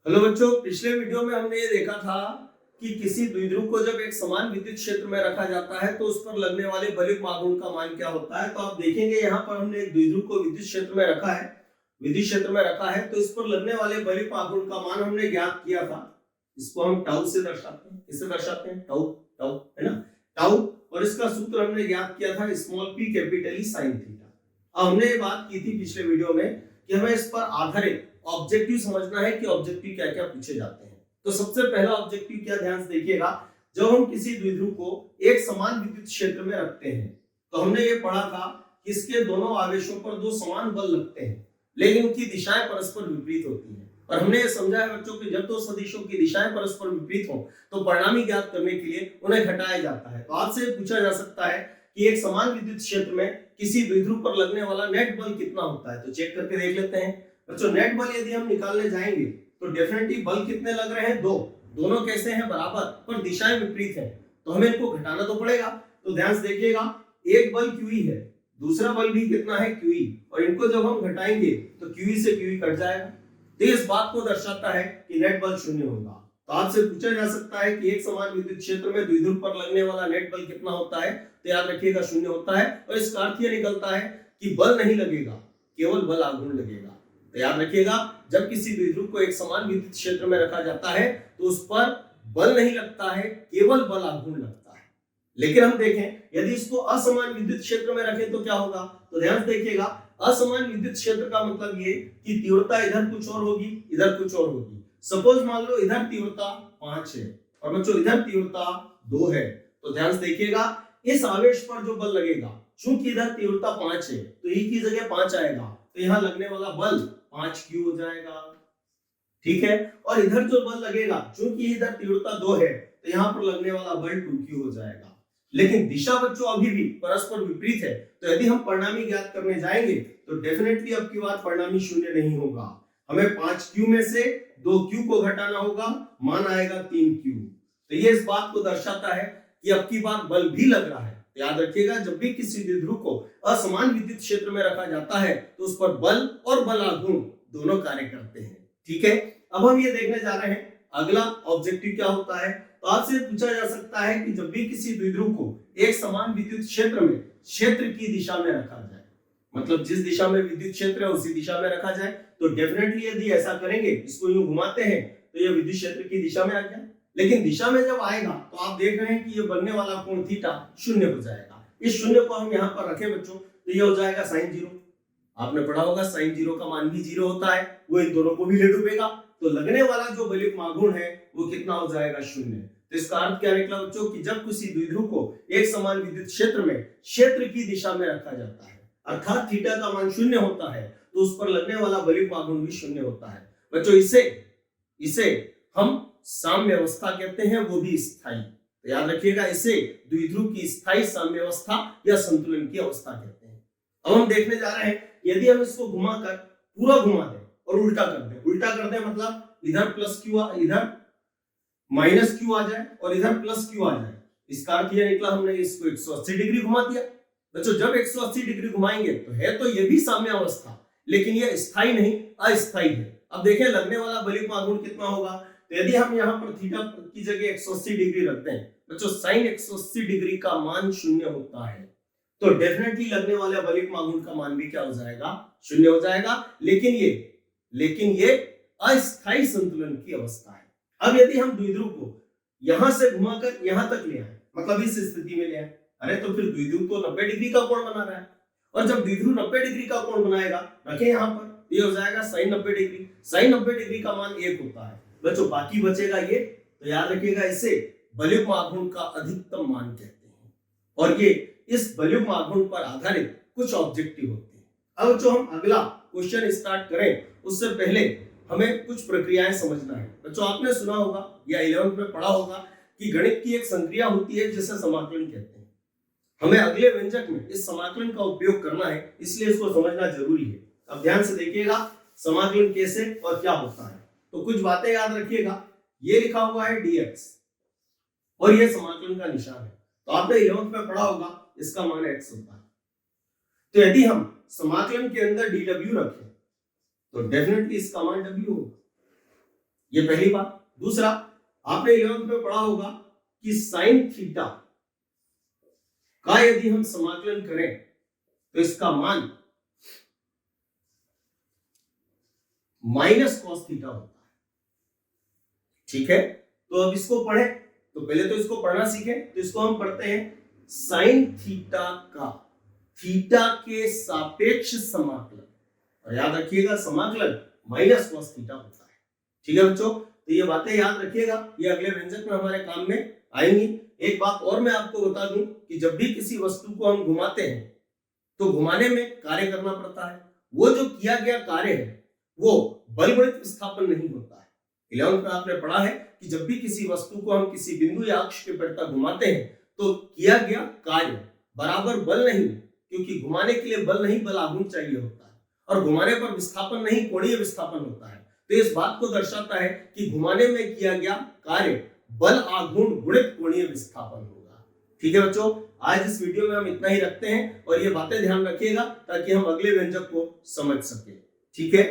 Hello बच्चों, पिछले video में हमने ये देखा था कि किसी द्विध्रुव को जब एक समान विद्युत क्षेत्र में रखा जाता है तो उस पर लगने वाले बलिक आघूर्ण का मान क्या होता है। तो आप देखेंगे यहाँ पर हमने एक द्विध्रुव को विद्युत क्षेत्र में रखा है, तो इस पर लगने वाले बलिक आघूर्ण का मान हमने ज्ञात किया था। इसको हम टाउ से दर्शाते हैं। किससे दर्शाते हैं? टाउ, टाउ है ना, टाउ। और इसका सूत्र हमने ज्ञात किया था small p capital E sin theta. अब हमने ये बात की थी पिछले वीडियो में कि हमें इस पर आधारित ऑब्जेक्टिव समझना है कि ऑब्जेक्टिव क्या क्या पूछे जाते हैं। तो सबसे पहला ऑब्जेक्टिव क्या, ध्यान से देखिएगा। जब हम किसी द्विध्रुव को एक समान विद्युत क्षेत्र में रखते हैं तो हमने ये पढ़ा था कि इसके दोनों आवेशों पर दो समान बल लगते हैं, लेकिन उनकी दिशाएं परस्पर विपरीत होती हैं। और हमने ये समझा है बच्चों कि जब दो सदिशों की दिशाएं परस्पर विपरीत हो तो परिणामी ज्ञात करने के लिए उन्हें घटाया जाता है। तो आपसे पूछा जा सकता है कि एक समान विद्युत क्षेत्र में किसी द्विध्रुव पर लगने वाला नेट बल कितना होता है। तो चेक करके देख लेते हैं बच्चों। नेट बल यदि हम निकालने जाएंगे तो डेफिनेटली बल कितने लग रहे हैं? दो। दोनों कैसे हैं? बराबर, पर दिशाएं विपरीत हैं, तो हमें इनको घटाना तो पड़ेगा। तो ध्यान से देखिएगा, एक बल QE है, दूसरा बल भी कितना है? QE। और इनको जब हम घटाएंगे तो QE से QE कट जाएगा। तो इस बात को दर्शाता है कि नेट बल शून्य होगा। तो आपसे पूछा जा सकता है कि एक समान विद्युत क्षेत्र में द्विध्रुव पर लगने वाला नेट बल कितना होता है। तो याद रखिएगा शून्य होता है। और इसका अर्थ यह निकलता है कि बल नहीं लगेगा, केवल बल आघूर्ण लगेगा। तो याद रखिएगा, जब किसी द्विध्रुव को एक समान विद्युत क्षेत्र में रखा जाता है तो उस पर बल नहीं लगता है, केवल बल आघूर्ण लगता है। लेकिन हम देखें यदि इसको असमान विद्युत क्षेत्र में रखें तो क्या होगा। तो ध्यान से देखिएगा, असमान विद्युत क्षेत्र का मतलब ये कि तीव्रता इधर कुछ और होगी, इधर कुछ और होगी। सपोज मान लो इधर तीव्रता 5 है और बच्चों इधर तीव्रता 2 है। तो ध्यान से देखिएगा, इस आवेश पर जो बल लगेगा, चूंकि इधर तीव्रता 5 है तो E की जगह 5 आएगा, तो यहाँ लगने वाला बल 5Q हो जाएगा। ठीक है। और इधर जो बल लगेगा, चूंकि इधर तीव्रता 2 है तो यहाँ पर लगने वाला बल 2Q हो जाएगा। लेकिन दिशा बच्चों अभी भी परस्पर विपरीत है, तो यदि हम परिणामी ज्ञात करने जाएंगे तो डेफिनेटली अब की बार परिणामी शून्य नहीं होगा। हमें 5Q में से 2Q को घटाना होगा, मान आएगा 3Q। तो ये इस बात को दर्शाता है कि अब की बार बल भी लग रहा है। याद रखिएगा, जब भी किसी द्विध्रुव को असमान विद्युत क्षेत्र में रखा जाता है तो उस पर बल और बल आघूर्ण दोनों कार्य करते हैं। ठीक है। अब हम ये देखने जा रहे हैं अगला ऑब्जेक्टिव क्या होता है। तो आपसे पूछा जा सकता है कि जब भी किसी द्विध्रुव को एक समान विद्युत क्षेत्र में क्षेत्र की दिशा में रखा जाए, मतलब जिस दिशा में विद्युत क्षेत्र है उसी दिशा में रखा जाए, तो डेफिनेटली यदि ऐसा करेंगे, इसको यूं घुमाते हैं तो ये विद्युत क्षेत्र की दिशा में आ गया। लेकिन दिशा में जब आएगा तो आप देख रहे हैं कि ये बनने वाला कोण थीटा शून्य हो जाएगा। इस शून्य को हम यहाँ पर रखें बच्चों तो ये हो जाएगा sin 0। आपने पढ़ा होगा sin 0 का मान भी 0 होता है, वो इन दोनों को भी ले डूबेगा। तो लगने वाला जो बलिक आघूर्ण है वो कितना हो जाएगा? शून्य। तो इसका अर्थ क्या निकला बच्चों कि जब किसी द्विध्रुव को एक समान विद्युत क्षेत्र में क्षेत्र की दिशा में रखा जाता है, अर्थात थीटा का मान शून्य होता है, तो उस पर लगने वाला बलिक आघूर्ण भी शून्य होता है। बच्चों इसे हम साम्यावस्था कहते हैं, वो भी स्थायी। तो याद रखिएगा, इसे द्विध्रुव की स्थायी साम्यावस्था या संतुलन की अवस्था कहते हैं। अब हम देखने जा रहे हैं यदि हम इसको घुमाकर पूरा घुमा दें और उल्टा कर दें मतलब इधर प्लस क्यू, इधर माइनस क्यू आ जाए और इधर प्लस क्यू आ जाए। इसका अर्थ यह निकला हमने इसको 180 डिग्री घुमा दिया। बच्चों जब 180 डिग्री घुमाएंगे तो है तो ये भी साम्यावस्था, लेकिन ये स्थायी नहीं, अस्थायी है। अब देखें लगने वाला बलिक आघूर्ण कितना होगा। तो यदि हम यहाँ पर थीटा की जगह 180 डिग्री रखते हैं बच्चों, साइन 180 डिग्री का मान शून्य होता है, तो डेफिनेटली लगने वाले बलिक आघूर्ण का मान भी क्या हो जाएगा? शून्य हो जाएगा। लेकिन ये अस्थायी संतुलन की अवस्था है। अब यदि हम द्विध्रुव को यहां से घुमाकर यहां तक ले आए, मतलब इस स्थिति में ले आए, अरे तो फिर द्विध्रुव तो 90 डिग्री का कोण बना रहा है, और जब द्विध्रुव 90 डिग्री का कोण बनाएगा, रखें यहां पर, ये हो जाएगा sin 90 डिग्री। sin 90 डिग्री का मान 1 होता है बच्चों, बाकी बचेगा ये। तो याद रखिएगा, इसे बलिक आघूर्ण का अधिकतम मान कहते हैं, और ये इस बलिक आघूर्ण पर आधारित कुछ ऑब्जेक्टिव होते हैं। अब जो हम अगला क्वेश्चन स्टार्ट करें उससे पहले हमें कुछ प्रक्रियाएं समझना है। बच्चों आपने सुना होगा या 11th में पढ़ा होगा कि गणित की एक संक्रिया होती है जिसे समाकलन कहते हैं। हमें अगले व्यंजक में इस समाकलन का उपयोग करना है, इसलिए इसको समझना जरूरी है। अब ध्यान से देखिएगा समाकलन कैसे और क्या होता है। तो कुछ बातें याद रखिएगा, ये लिखा हुआ है dx और ये समाकलन का निशान है। तो आपने 11th में पढ़ा होगा इसका मान x होता है। तो यदि हम समाकलन के अंदर dw रखें तो डेफिनेटली इसका मान w होगा। ये पहली बात। दूसरा, आपने 11th में पढ़ा होगा कि साइन थीटा का यदि हम समाकलन करें तो इसका मान माइनस कॉस थीटा होता है। ठीक है, तो अब इसको पढ़े तो पहले तो इसको पढ़ना सीखें। तो इसको हम पढ़ते हैं साइन थीटा का थीटा के सापेक्ष समाकलन, और याद रखिएगा समाकलन माइनस कॉस थीटा होता है। ठीक है बच्चों, तो ये बातें याद रखिएगा, ये अगले व्यंजक में हमारे काम में आएंगी। एक बात और मैं आपको बता दूं कि जब भी किसी वस्तु को हम घुमाते हैं तो घुमाने में कार्य करना पड़ता है। वो जो किया गया कार्य है वो बल गुणित विस्थापन नहीं होता है। 11th में आपने पढ़ा है कि जब भी किसी वस्तु को हम किसी बिंदु या अक्ष के प्रति घुमाते हैं तो किया गया कार्य बराबर बल नहीं, क्योंकि घुमाने के लिए बल नहीं, बल आघूर्ण चाहिए होता है, और घुमाने पर विस्थापन नहीं, कोणीय विस्थापन होता है। तो इस बात को दर्शाता है कि घुमाने में किया गया कार्य बल आघूर्ण गुणित कोणीय विस्थापन होगा। ठीक है बच्चों, आज इस वीडियो में हम इतना ही रखते हैं, और ये बातें ध्यान रखिएगा ताकि हम अगले व्यंजक को समझ सके। ठीक है।